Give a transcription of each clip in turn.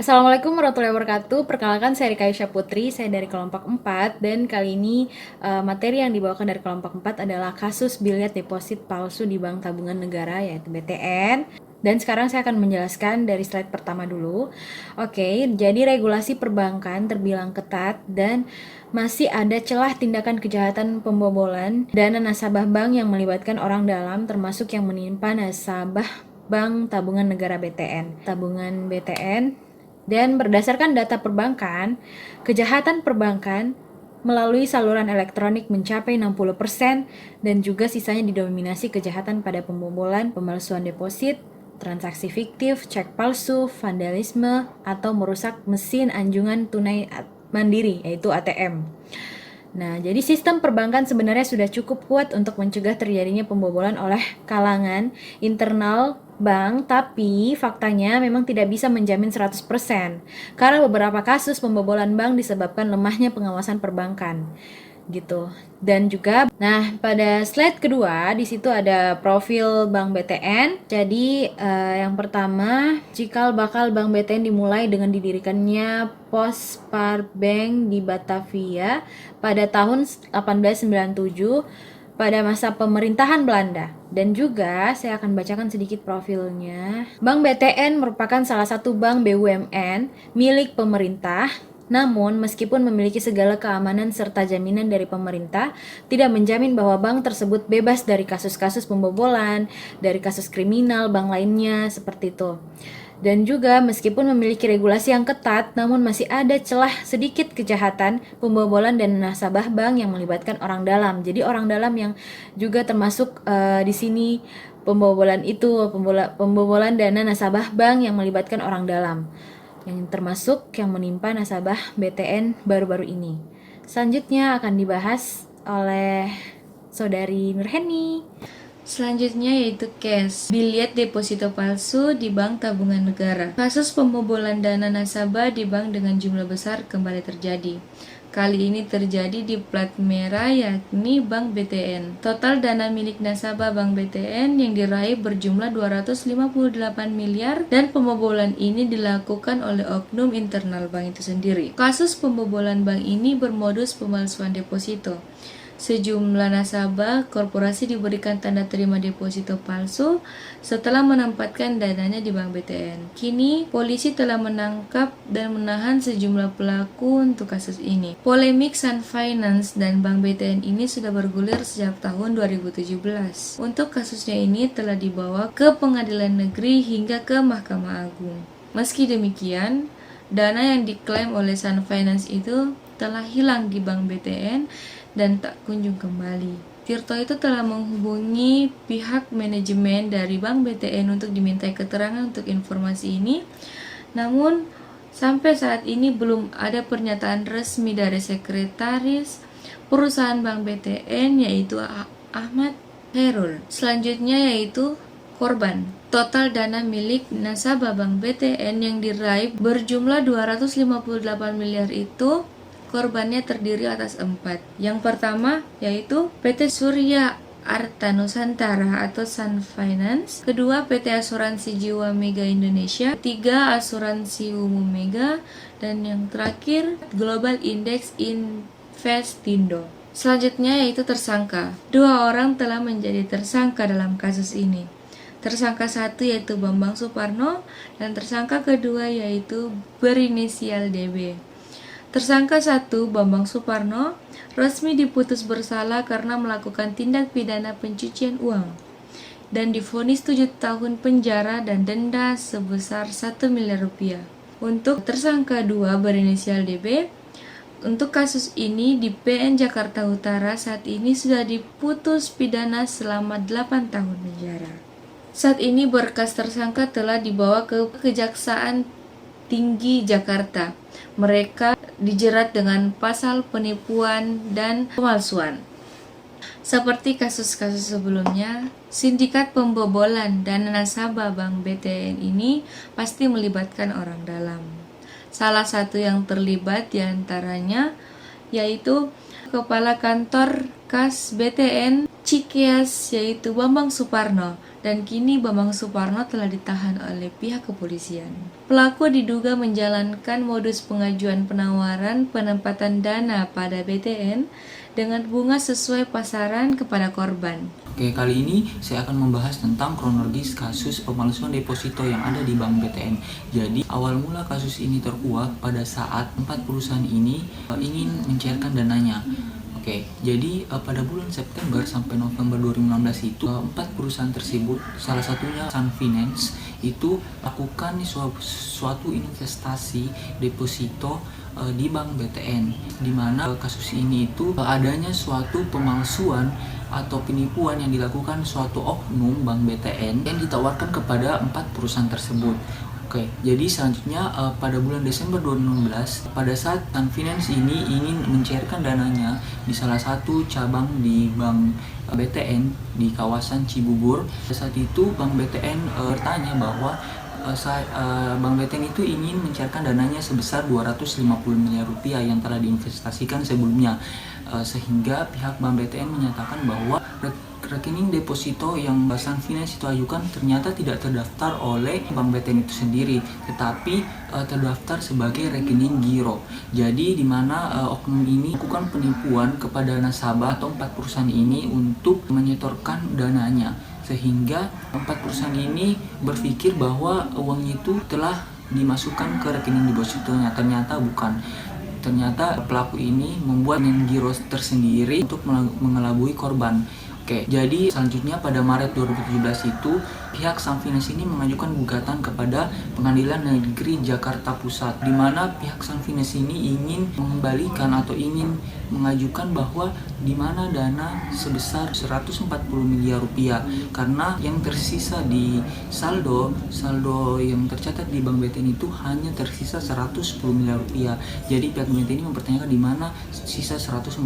Assalamualaikum warahmatullahi wabarakatuh. Perkenalkan saya Rika Aisyah Putri, saya dari kelompok 4 dan kali ini materi yang dibawakan dari kelompok 4 adalah kasus biliet deposit palsu di Bank Tabungan Negara yaitu BTN. Dan sekarang saya akan menjelaskan dari slide pertama dulu. Oke, jadi regulasi perbankan terbilang ketat dan masih ada celah tindakan kejahatan pembobolan dana nasabah bank yang melibatkan orang dalam termasuk yang menimpa nasabah Bank Tabungan Negara BTN. Tabungan BTN dan berdasarkan data perbankan, kejahatan perbankan melalui saluran elektronik mencapai 60% dan juga sisanya didominasi kejahatan pada pembobolan, pemalsuan deposit, transaksi fiktif, cek palsu, vandalisme, atau merusak mesin anjungan tunai mandiri yaitu ATM. Nah, jadi sistem perbankan sebenarnya sudah cukup kuat untuk mencegah terjadinya pembobolan oleh kalangan internal bank, tapi faktanya memang tidak bisa menjamin 100%. Karena beberapa kasus pembobolan bank disebabkan lemahnya pengawasan perbankan. Gitu. Dan juga pada slide kedua di situ ada profil Bank BTN. Jadi yang pertama, cikal bakal Bank BTN dimulai dengan didirikannya Pospar Bank di Batavia pada tahun 1897 pada masa pemerintahan Belanda. Dan juga saya akan bacakan sedikit profilnya. Bank BTN merupakan salah satu bank BUMN milik pemerintah. Namun, meskipun memiliki segala keamanan serta jaminan dari pemerintah, tidak menjamin bahwa bank tersebut bebas dari kasus-kasus pembobolan, dari kasus kriminal bank lainnya, seperti itu. Dan juga meskipun memiliki regulasi yang ketat, namun masih ada celah sedikit kejahatan, pembobolan dan nasabah bank yang melibatkan orang dalam. Jadi orang dalam yang juga termasuk di sini pembobolan itu, pembobolan dana nasabah bank yang melibatkan orang dalam. Yang termasuk yang menimpa nasabah BTN baru-baru ini. Selanjutnya akan dibahas oleh Saudari Nurheni. Selanjutnya yaitu case biliet deposito palsu di Bank Tabungan Negara. Kasus pembobolan dana nasabah di bank dengan jumlah besar kembali terjadi. Kali ini terjadi di plat merah yakni Bank BTN. Total dana milik nasabah Bank BTN yang diraih berjumlah 258 miliar dan pembobolan ini dilakukan oleh oknum internal bank itu sendiri. Kasus pembobolan bank ini bermodus pemalsuan deposito. Sejumlah nasabah korporasi diberikan tanda terima deposito palsu setelah menempatkan dananya di Bank BTN. Kini, polisi telah menangkap dan menahan sejumlah pelaku untuk kasus ini. Polemik Sun Finance dan Bank BTN ini sudah bergulir sejak tahun 2017. Untuk kasusnya ini telah dibawa ke pengadilan negeri hingga ke Mahkamah Agung. Meski demikian, dana yang diklaim oleh Sun Finance itu telah hilang di Bank BTN dan tak kunjung kembali. Tirto itu telah menghubungi pihak manajemen dari Bank BTN untuk dimintai keterangan untuk informasi ini. Namun, sampai saat ini belum ada pernyataan resmi dari sekretaris perusahaan Bank BTN yaitu Ahmad Khairul. Selanjutnya yaitu korban. Total dana milik nasabah Bank BTN yang diraih berjumlah 258 miliar itu korbannya terdiri atas 4. Yang pertama yaitu PT Surya Arta Nusantara atau Sun Finance. Kedua, PT Asuransi Jiwa Mega Indonesia. Ketiga, Asuransi Umum Mega. Dan yang terakhir, Global Index Investindo. Selanjutnya yaitu tersangka. 2 orang telah menjadi tersangka dalam kasus ini. Tersangka 1 yaitu Bambang Suparno dan tersangka kedua yaitu berinisial DB. Tersangka 1, Bambang Suparno, resmi diputus bersalah karena melakukan tindak pidana pencucian uang dan divonis 7 tahun penjara dan denda sebesar 1 miliar rupiah. Untuk tersangka 2 berinisial DB, untuk kasus ini di PN Jakarta Utara saat ini sudah diputus pidana selama 8 tahun penjara. Saat ini berkas tersangka telah dibawa ke Kejaksaan Tinggi Jakarta. Mereka dijerat dengan pasal penipuan dan pemalsuan. Seperti kasus-kasus sebelumnya, sindikat pembobolan dana nasabah Bank BTN ini pasti melibatkan orang dalam. Salah satu yang terlibat diantaranya yaitu Kepala Kantor Kas BTN Cikeas yaitu Bambang Suparno, dan kini Bambang Suparno telah ditahan oleh pihak kepolisian. Pelaku diduga menjalankan modus pengajuan penawaran penempatan dana pada BTN dengan bunga sesuai pasaran kepada korban. Oke, kali ini saya akan membahas tentang kronologis kasus pemalsuan deposito yang ada di Bank BTN. Jadi, awal mula kasus ini terkuak pada saat 4 perusahaan ini ingin mencairkan dananya. Oke, jadi pada bulan September sampai November 2016 itu 4 perusahaan tersebut, salah satunya Sun Finance, itu lakukan suatu investasi deposito di Bank BTN, di mana kasus ini itu adanya suatu pemalsuan atau penipuan yang dilakukan suatu oknum Bank BTN yang ditawarkan kepada 4 perusahaan tersebut. Oke, jadi selanjutnya pada bulan Desember 2016, pada saat Sun Finance ini ingin mencairkan dananya di salah satu cabang di Bank BTN di kawasan Cibubur. Pada saat itu Bank BTN bertanya bahwa Bank BTN itu ingin mencairkan dananya sebesar 250 miliar rupiah yang telah diinvestasikan sebelumnya, sehingga pihak Bank BTN menyatakan bahwa rekening deposito yang Sun Finance itu ajukan ternyata tidak terdaftar oleh Bank BTN itu sendiri, tetapi terdaftar sebagai rekening giro. Jadi di mana oknum ini melakukan penipuan kepada nasabah atau 4 perusahaan ini untuk menyetorkan dananya, sehingga 4 perusahaan ini berpikir bahwa uang itu telah dimasukkan ke rekening depositonya. Ternyata bukan. Ternyata pelaku ini membuat rekening giro tersendiri untuk mengelabui korban. Oke, jadi selanjutnya pada Maret 2017 itu pihak Sun Finance ini mengajukan gugatan kepada Pengadilan Negeri Jakarta Pusat, di mana pihak Sun Finance ini ingin mengembalikan atau ingin mengajukan bahwa di mana dana sebesar 140 miliar rupiah, karena yang tersisa di saldo yang tercatat di Bank BTN itu hanya tersisa 110 miliar rupiah. Jadi pihak BTN ini mempertanyakan di mana sisa 140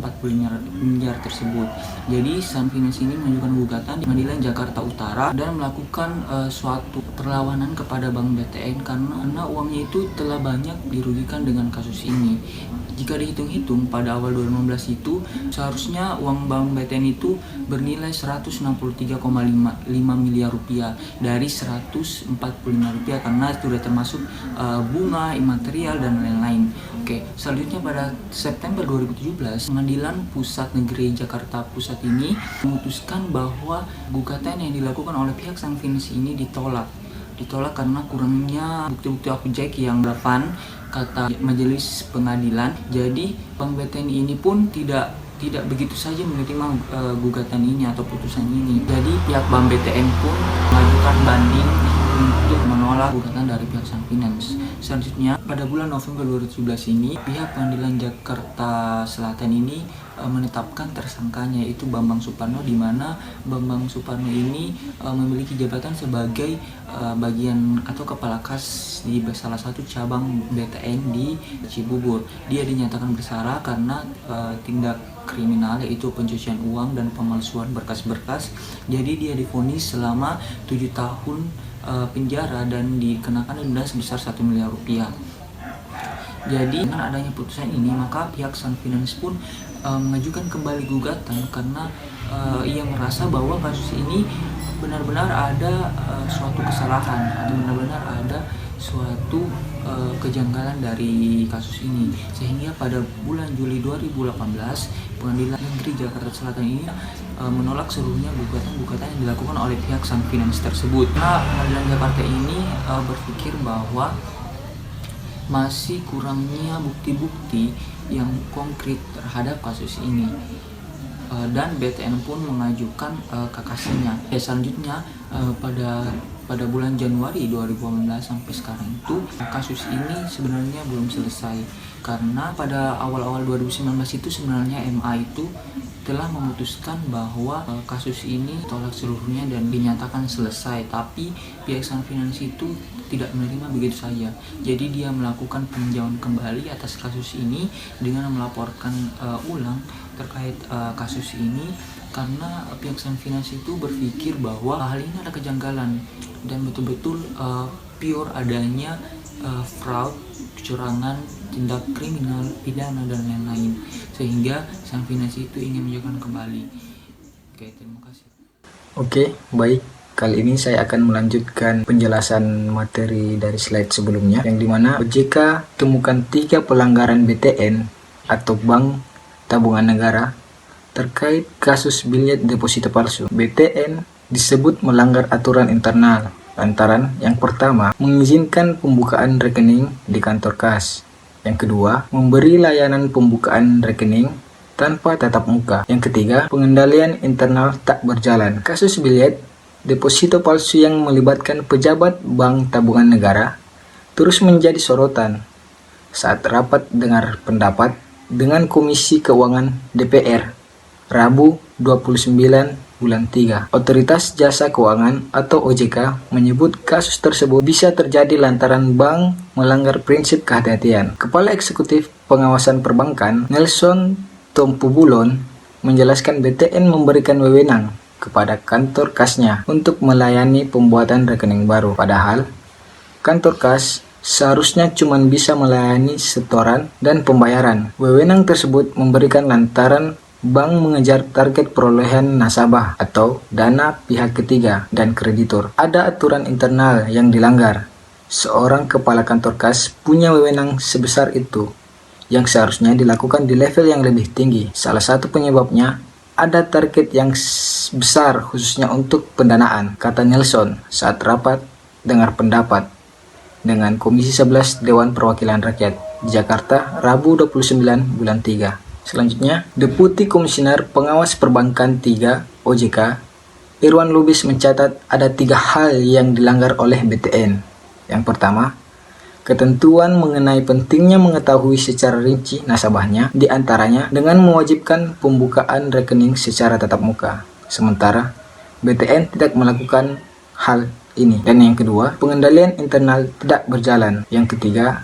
miliar tersebut. Jadi Sun Finance ini mengajukan gugatan di Pengadilan Jakarta Utara dan melakukan suatu perlawanan kepada Bank BTN karena uangnya itu telah banyak dirugikan dengan kasus ini. Jika dihitung-hitung pada awal 2015 itu seharusnya uang Bank BTN itu bernilai 163,5 miliar rupiah dari 145 rupiah, karena sudah termasuk bunga, imaterial dan lain-lain. Oke, selanjutnya pada September 2017 Pengadilan Pusat Negeri Jakarta Pusat ini memutuskan bahwa gugatan yang dilakukan oleh pihak Sun Finance ini ditolak karena kurangnya bukti-bukti objek yang relevan, kata majelis pengadilan. Jadi Bank BTN ini pun tidak begitu saja menerima gugatan ini atau putusan ini. Jadi pihak Bank BTN pun mengajukan banding untuk menolak gugatan dari pihak Sun Finance. Selanjutnya pada bulan November 2017 ini pihak Pengadilan Jakarta Selatan ini menetapkan tersangkanya, yaitu Bambang Suparno, di mana Bambang Suparno ini memiliki jabatan sebagai bagian atau kepala kas di salah satu cabang BTN di Cibubur. Dia dinyatakan bersalah karena tindak kriminal, yaitu pencucian uang dan pemalsuan berkas-berkas. Jadi dia divonis selama 7 tahun penjara dan dikenakan denda sebesar 1 miliar rupiah. Jadi dengan adanya putusan ini, maka pihak Sun Finance pun mengajukan kembali gugatan karena ia merasa bahwa kasus ini benar-benar ada suatu kesalahan atau benar-benar ada suatu kejanggalan dari kasus ini, sehingga pada bulan Juli 2018 Pengadilan Negeri Jakarta Selatan ini menolak seluruhnya gugatan yang dilakukan oleh pihak Sun Finance tersebut. Nah, Pengadilan Jakarta ini berpikir bahwa masih kurangnya bukti-bukti yang konkret terhadap kasus ini, dan BTN pun mengajukan kasasinya. Selanjutnya pada bulan Januari 2018 sampai sekarang itu kasus ini sebenarnya belum selesai, karena pada awal-awal 2019 itu sebenarnya MA itu telah memutuskan bahwa kasus ini tolak seluruhnya dan dinyatakan selesai, tapi pihak Sun Finance itu tidak menerima begitu saja. Jadi dia melakukan peninjauan kembali atas kasus ini dengan melaporkan ulang terkait kasus ini, karena pihak Sun Finance itu berpikir bahwa hal ini ada kejanggalan dan betul-betul pure adanya fraud, kecurangan, tindak kriminal, pidana dan lain-lain, sehingga Sun Finance itu ingin menunjukkan kembali. Oke, terima kasih. Oke, baik. Kali ini saya akan melanjutkan penjelasan materi dari slide sebelumnya, yang dimana OJK temukan 3 pelanggaran BTN atau Bank Tabungan Negara terkait kasus bilet deposito palsu. BTN disebut melanggar aturan internal lantaran yang pertama, mengizinkan pembukaan rekening di kantor kas. Yang kedua, memberi layanan pembukaan rekening tanpa tatap muka. Yang ketiga, pengendalian internal tak berjalan. Kasus bilet deposito palsu yang melibatkan pejabat Bank Tabungan Negara terus menjadi sorotan saat rapat dengar pendapat dengan Komisi Keuangan DPR Rabu 29 bulan 3. Otoritas Jasa Keuangan atau OJK menyebut kasus tersebut bisa terjadi lantaran bank melanggar prinsip kehati-hatian. Kepala Eksekutif Pengawasan Perbankan Nelson Tompubulon menjelaskan BTN memberikan wewenang kepada kantor kasnya untuk melayani pembuatan rekening baru. Padahal, kantor kas seharusnya cuma bisa melayani setoran dan pembayaran. Wewenang tersebut memberikan lantaran bank mengejar target perolehan nasabah atau dana pihak ketiga dan kreditur. Ada aturan internal yang dilanggar. Seorang kepala kantor kas punya wewenang sebesar itu, yang seharusnya dilakukan di level yang lebih tinggi. Salah satu penyebabnya, ada target yang besar khususnya untuk pendanaan, kata Nelson saat rapat dengar pendapat dengan Komisi 11 Dewan Perwakilan Rakyat di Jakarta, Rabu 29 bulan 3. Selanjutnya, Deputi Komisioner Pengawas Perbankan 3 OJK, Irwan Lubis mencatat ada 3 hal yang dilanggar oleh BTN. Yang pertama, ketentuan mengenai pentingnya mengetahui secara rinci nasabahnya, diantaranya dengan mewajibkan pembukaan rekening secara tatap muka. Sementara, BTN tidak melakukan hal ini. Dan yang kedua, pengendalian internal tidak berjalan. Yang ketiga,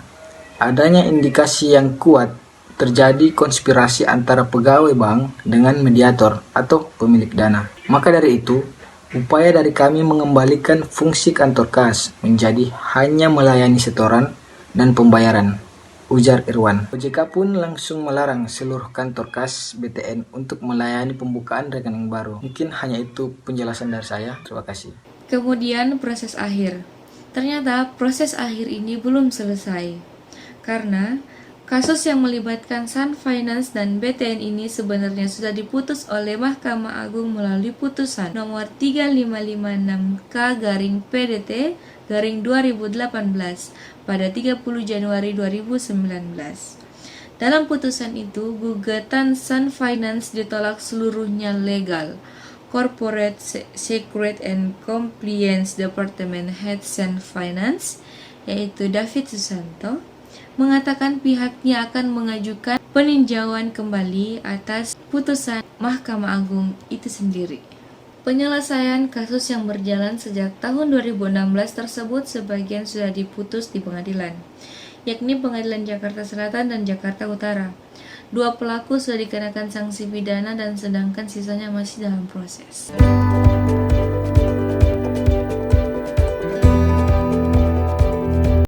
adanya indikasi yang kuat terjadi konspirasi antara pegawai bank dengan mediator atau pemilik dana. Maka dari itu, upaya dari kami mengembalikan fungsi kantor kas menjadi hanya melayani setoran dan pembayaran, ujar Irwan. OJK pun langsung melarang seluruh kantor kas BTN untuk melayani pembukaan rekening baru. Mungkin hanya itu penjelasan dari saya. Terima kasih. Kemudian proses akhir. Ternyata proses akhir ini belum selesai. Karena kasus yang melibatkan Sun Finance dan BTN ini sebenarnya sudah diputus oleh Mahkamah Agung melalui putusan nomor 3556/PDT/2018 pada 30 Januari 2019. Dalam putusan itu, gugatan Sun Finance ditolak seluruhnya legal. Corporate Secret and Compliance Department Head Sun Finance, yaitu David Susanto, mengatakan pihaknya akan mengajukan peninjauan kembali atas putusan Mahkamah Agung itu sendiri. Penyelesaian kasus yang berjalan sejak tahun 2016 tersebut sebagian sudah diputus di pengadilan, yakni Pengadilan Jakarta Selatan dan Jakarta Utara. 2 pelaku sudah dikenakan sanksi pidana dan sedangkan sisanya masih dalam proses.